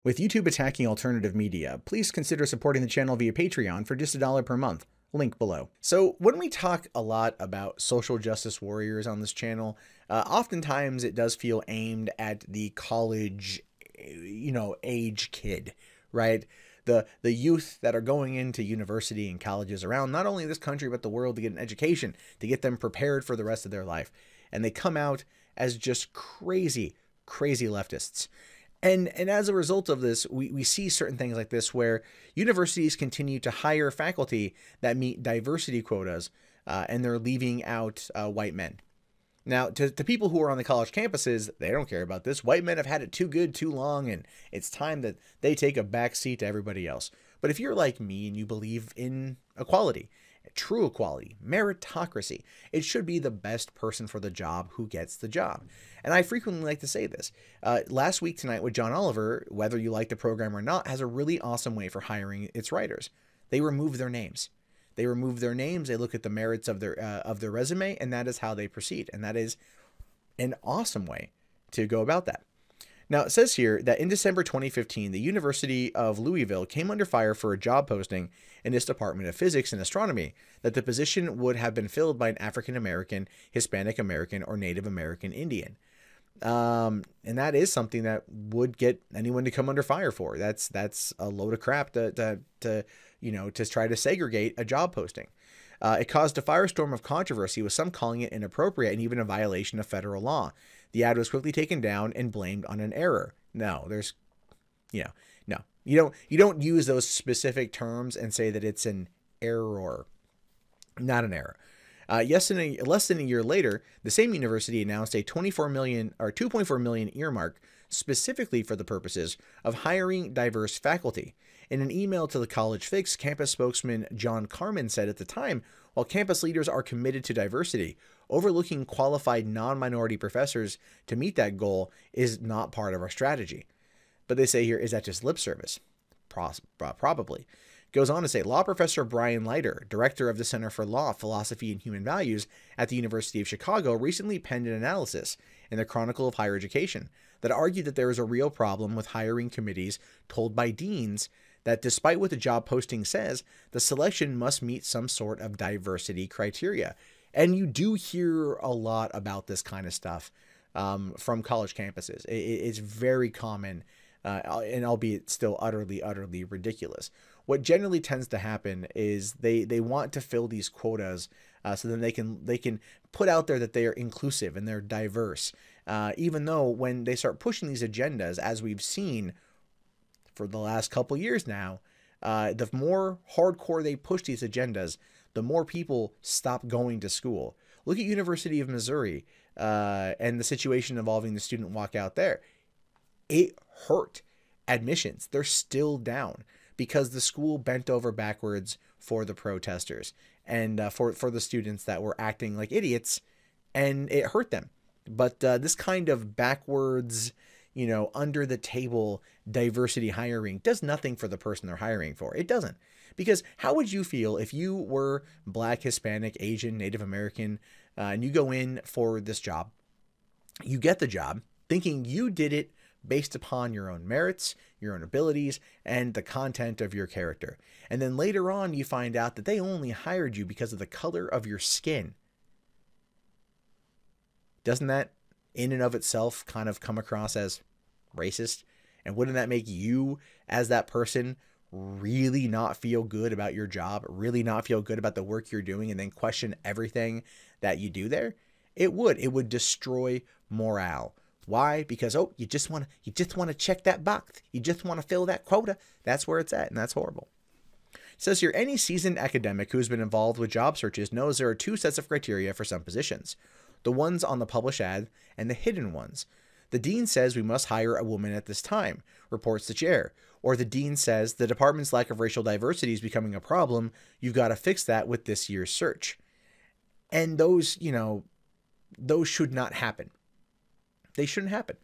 With YouTube attacking alternative media, please consider supporting the channel via Patreon for just $1 per month. Link below. So when we talk a lot about social justice warriors on this channel, oftentimes it does feel aimed at the college, age kid, right? The youth that are going into university and colleges around not only this country but the world to get an education, to get them prepared for the rest of their life. And they come out as just crazy leftists. And as a result of this, we see certain things like this where universities continue to hire faculty that meet diversity quotas, and they're leaving out white men. Now, to people who are on the college campuses, they don't care about this. White men have had it too good, too long, and it's time that they take a back seat to everybody else. But if you're like me and you believe in equality, true equality, meritocracy, it should be the best person for the job who gets the job. And I frequently like to say this. Last Week Tonight with John Oliver, whether you like the program or not, has a really awesome way for hiring its writers. They remove their names. They look at the merits of their resume, and that is how they proceed. And that is an awesome way to go about that. Now, it says here that in December 2015, the University of Louisville came under fire for a job posting in its Department of Physics and Astronomy that the position would have been filled by an African American, Hispanic American, or Native American Indian. And that is something that would get anyone to come under fire for. That's a load of crap to try to segregate a job posting. It caused a firestorm of controversy, with some calling it inappropriate and even a violation of federal law. The ad was quickly taken down and blamed on an error. No, you don't use those specific terms and say that it's an error, not an error. Less than a year later, the same university announced a $2.4 million earmark specifically for the purposes of hiring diverse faculty. In an email to the College Fix, campus spokesman John Carmen said at the time, while campus leaders are committed to diversity, overlooking qualified non-minority professors to meet that goal is not part of our strategy. But they say here, is that just lip service? Probably. Goes on to say, law professor Brian Leiter, director of the Center for Law, Philosophy, and Human Values at the University of Chicago, recently penned an analysis in the Chronicle of Higher Education that argued that there is a real problem with hiring committees told by deans that despite what the job posting says, the selection must meet some sort of diversity criteria. And you do hear a lot about this kind of stuff from college campuses. It's very common, and albeit still utterly ridiculous. What generally tends to happen is they want to fill these quotas so then they can put out there that they are inclusive and they're diverse, even though when they start pushing these agendas, as we've seen for the last couple years now, the more hardcore they push these agendas, the more people stop going to school. Look at University of Missouri and the situation involving the student walkout there. It hurt admissions. They're still down because the school bent over backwards for the protesters and for the students that were acting like idiots, and it hurt them. But this kind of backwards, under the table diversity hiring does nothing for the person they're hiring for. It doesn't. Because how would you feel if you were Black, Hispanic, Asian, Native American, and you go in for this job, you get the job thinking you did it based upon your own merits, your own abilities, and the content of your character. And then later on, you find out that they only hired you because of the color of your skin. Doesn't that, in and of itself, kind of come across as racist? And wouldn't that make you, as that person, really not feel good about your job, really not feel good about the work you're doing, and then question everything that you do there? It would. It would destroy morale. Why? Because, you just want to check that box. You just want to fill that quota. That's where it's at, and that's horrible. It says here, any seasoned academic who's been involved with job searches knows there are two sets of criteria for some positions: the ones on the published ad and the hidden ones. The dean says we must hire a woman at this time, reports the chair. Or the dean says the department's lack of racial diversity is becoming a problem. You've got to fix that with this year's search. And those should not happen. They shouldn't happen.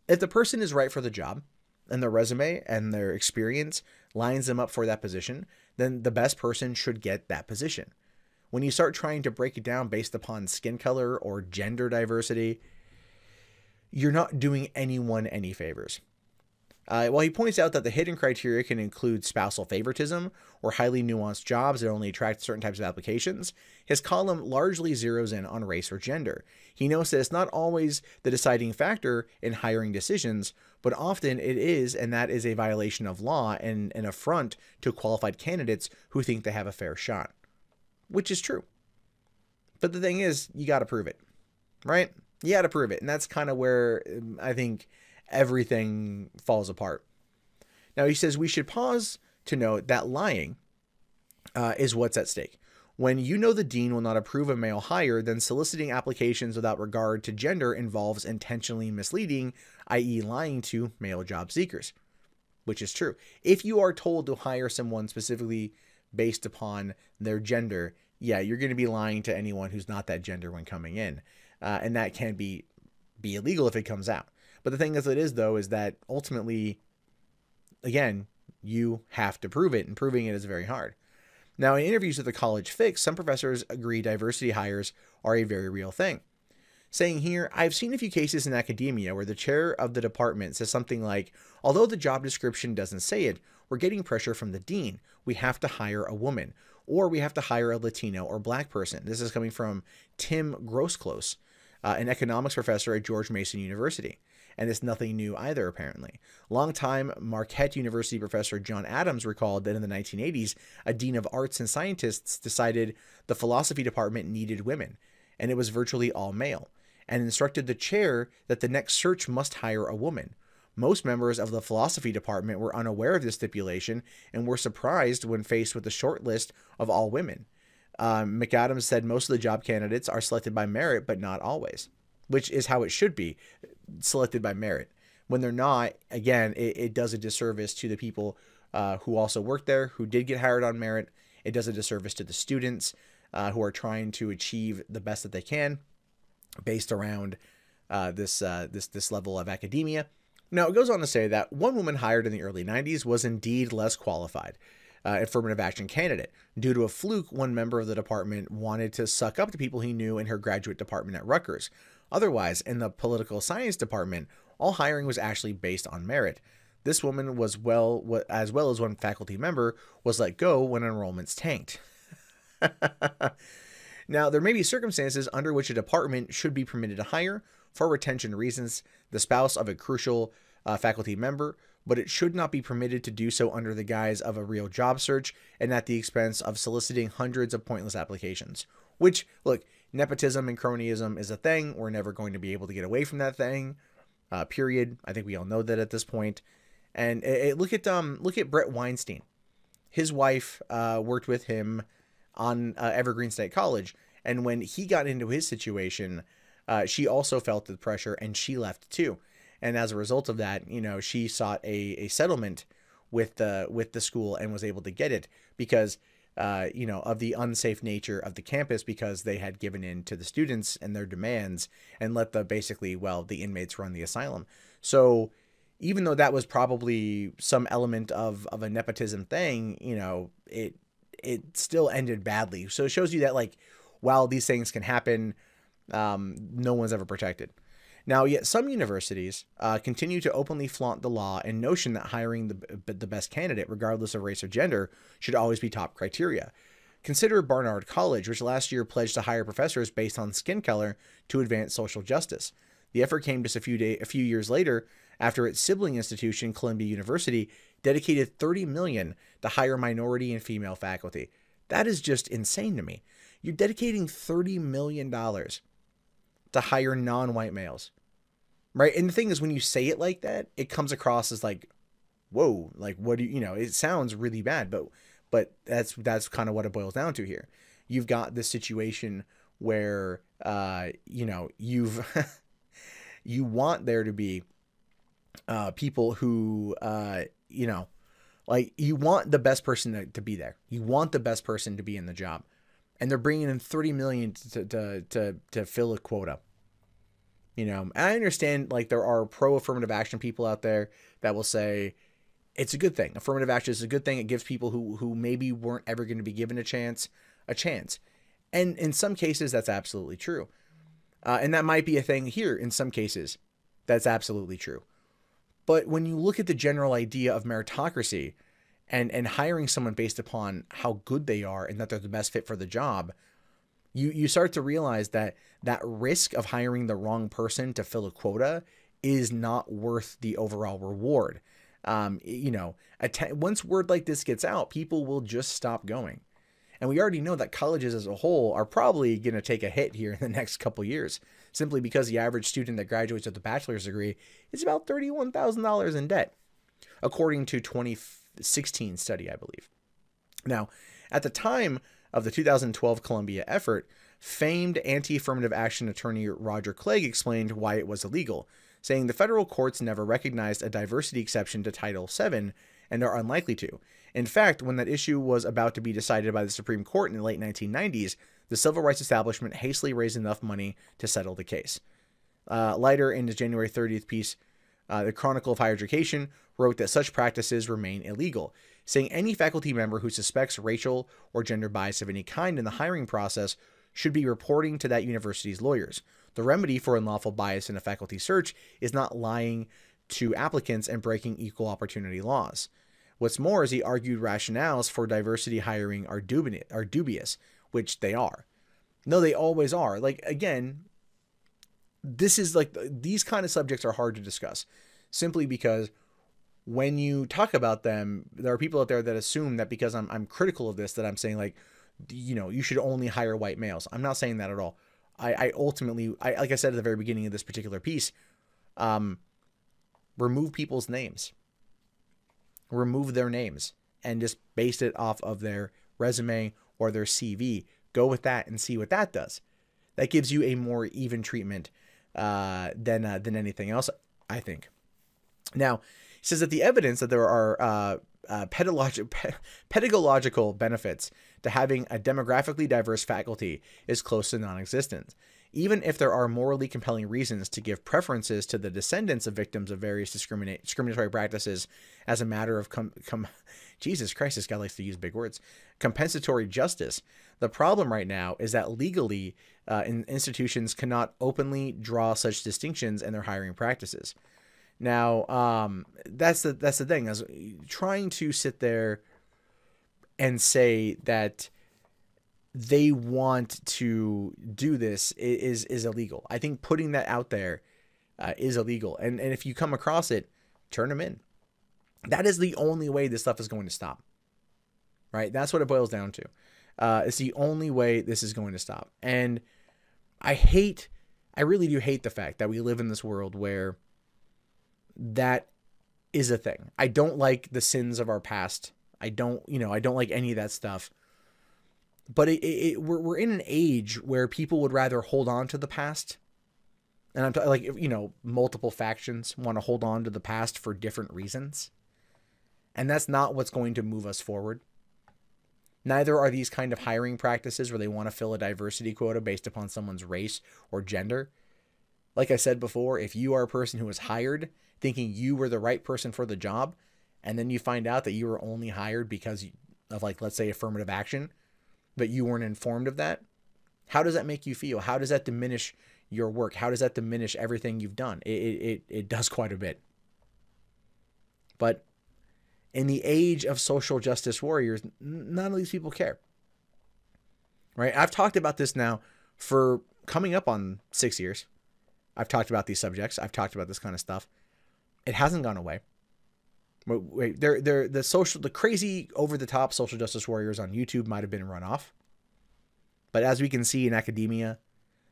If the person is right for the job and their resume and their experience lines them up for that position, then the best person should get that position. When you start trying to break it down based upon skin color or gender diversity, you're not doing anyone any favors. While he points out that the hidden criteria can include spousal favoritism or highly nuanced jobs that only attract certain types of applications, his column largely zeroes in on race or gender. He notes that it's not always the deciding factor in hiring decisions, but often it is, and that is a violation of law and an affront to qualified candidates who think they have a fair shot. Which is true. But the thing is, you got to prove it, right? You got to prove it. And that's kind of where I think everything falls apart. Now, he says we should pause to note that lying is what's at stake. When you know the dean will not approve a male hire, then soliciting applications without regard to gender involves intentionally misleading, i.e. lying to male job seekers, which is true. If you are told to hire someone specifically based upon their gender, yeah, you're going to be lying to anyone who's not that gender when coming in. And that can be illegal if it comes out. But the thing as it is, though, is that ultimately, again, you have to prove it, and proving it is very hard. Now, in interviews with the College Fix, some professors agree diversity hires are a very real thing. Saying here, I've seen a few cases in academia where the chair of the department says something like, although the job description doesn't say it, we're getting pressure from the dean. We have to hire a woman, or we have to hire a Latino or Black person. This is coming from Tim Grosclose, an economics professor at George Mason University. And it's nothing new either, apparently. Longtime Marquette University professor John Adams recalled that in the 1980s, a dean of arts and scientists decided the philosophy department needed women, and it was virtually all male, and instructed the chair that the next search must hire a woman. Most members of the philosophy department were unaware of this stipulation and were surprised when faced with a short list of all women. McAdams said most of the job candidates are selected by merit, but not always, which is how it should be, selected by merit. When they're not, again, it does a disservice to the people who also work there, who did get hired on merit. It does a disservice to the students who are trying to achieve the best that they can based around this level of academia. Now, it goes on to say that one woman hired in the early 90s was indeed less qualified affirmative action candidate. Due to a fluke, one member of the department wanted to suck up to people he knew in her graduate department at Rutgers. Otherwise, in the political science department, all hiring was actually based on merit. This woman was as well as one faculty member was let go when enrollments tanked. Now, there may be circumstances under which a department should be permitted to hire, for retention reasons, the spouse of a crucial faculty member, but it should not be permitted to do so under the guise of a real job search and at the expense of soliciting hundreds of pointless applications. Which, look, nepotism and cronyism is a thing. We're never going to be able to get away from that thing, period. I think we all know that at this point. And look at Brett Weinstein. His wife worked with him on Evergreen State College, and when he got into his situation, she also felt the pressure and she left too. And as a result of that, she sought a settlement with the school and was able to get it because of the unsafe nature of the campus, because they had given in to the students and their demands and let the inmates run the asylum. So even though that was probably some element of a nepotism thing, it still ended badly. So it shows you that, like, while these things can happen, no one's ever protected. Now, yet some universities continue to openly flaunt the law and notion that hiring the best candidate, regardless of race or gender, should always be top criteria. Consider Barnard College, which last year pledged to hire professors based on skin color to advance social justice. The effort came just a few years later, after its sibling institution, Columbia University, dedicated $30 million to hire minority and female faculty. That is just insane to me. You're dedicating $30 million to hire non-white males, right? And the thing is, when you say it like that, it comes across as like, whoa, like, what do it sounds really bad, but that's kind of what it boils down to here. You've got this situation where, you've, you want there to be people who, like, you want the best person to be there. You want the best person to be in the job. And they're bringing in $30 million to fill a quota. And I understand, like, there are pro-affirmative action people out there that will say it's a good thing. Affirmative action is a good thing. It gives people who maybe weren't ever going to be given a chance. And in some cases, that's absolutely true. And that might be a thing here in some cases. That's absolutely true. But when you look at the general idea of meritocracy and hiring someone based upon how good they are and that they're the best fit for the job, you start to realize that that risk of hiring the wrong person to fill a quota is not worth the overall reward. Once word like this gets out, people will just stop going. And we already know that colleges as a whole are probably going to take a hit here in the next couple years, simply because the average student that graduates with a bachelor's degree is about $31,000 in debt, according to 2016 study, I believe. Now, at the time of the 2012 Columbia effort, famed anti-affirmative action attorney Roger Clegg explained why it was illegal, saying the federal courts never recognized a diversity exception to Title VII and are unlikely to. In fact, when that issue was about to be decided by the Supreme Court in the late 1990s, the civil rights establishment hastily raised enough money to settle the case. Later, in his January 30th piece, the Chronicle of Higher Education wrote that such practices remain illegal, saying any faculty member who suspects racial or gender bias of any kind in the hiring process should be reporting to that university's lawyers. The remedy for unlawful bias in a faculty search is not lying to applicants and breaking equal opportunity laws. What's more is he argued rationales for diversity hiring are dubious, which they are. No, they always are. Like, again, this is like, these kind of subjects are hard to discuss simply because when you talk about them, there are people out there that assume that because I'm critical of this, that I'm saying like, you should only hire white males. I'm not saying that at all. I ultimately, like I said at the very beginning of this particular piece, remove people's names. Remove their names and just base it off of their resume or their CV. Go with that and see what that does. That gives you a more even treatment than anything else, I think. Now, he says that the evidence that there are pedagogical benefits to having a demographically diverse faculty is close to non-existent. Even if there are morally compelling reasons to give preferences to the descendants of victims of various discriminatory practices as a matter of Jesus Christ, this guy likes to use big words, compensatory justice, the problem right now is that legally institutions cannot openly draw such distinctions in their hiring practices. Now, that's the thing, is trying to sit there and say that they want to do this is illegal. I think putting that out there is illegal. And if you come across it, turn them in. That is the only way this stuff is going to stop. Right? That's what it boils down to. It's the only way this is going to stop. And I really do hate the fact that we live in this world where that is a thing. I don't like the sins of our past. I don't like any of that stuff. But we're in an age where people would rather hold on to the past. And I'm talking like, multiple factions want to hold on to the past for different reasons. And that's not what's going to move us forward. Neither are these kind of hiring practices where they want to fill a diversity quota based upon someone's race or gender. Like I said before, if you are a person who was hired thinking you were the right person for the job, and then you find out that you were only hired because of, like, let's say, affirmative action, but you weren't informed of that, how does that make you feel? How does that diminish your work? How does that diminish everything you've done? It does quite a bit. But in the age of social justice warriors, none of these people care. Right? I've talked about this now for coming up on 6 years. I've talked about these subjects. I've talked about this kind of stuff. It hasn't gone away. Wait, the crazy over-the-top social justice warriors on YouTube might have been run off. But as we can see in academia,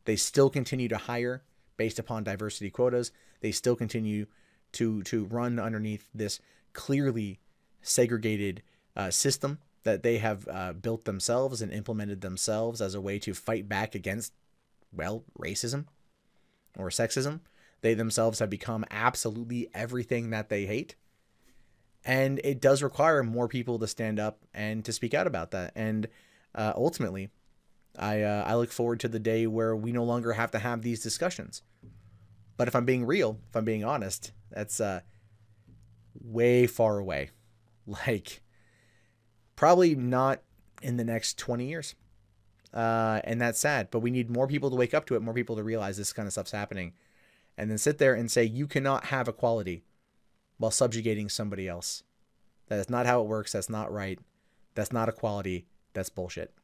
they still continue to hire based upon diversity quotas. They still continue to run underneath this clearly segregated system that they have built themselves and implemented themselves as a way to fight back against, well, racism or sexism. They themselves have become absolutely everything that they hate. And it does require more people to stand up and to speak out about that. And ultimately, I look forward to the day where we no longer have to have these discussions. But if I'm being real, if I'm being honest, that's way far away. Like, probably not in the next 20 years. And that's sad. But we need more people to wake up to it, more people to realize this kind of stuff's happening. And then sit there and say, you cannot have equality while subjugating somebody else. That is not how it works. That's not right. That's not equality. That's bullshit.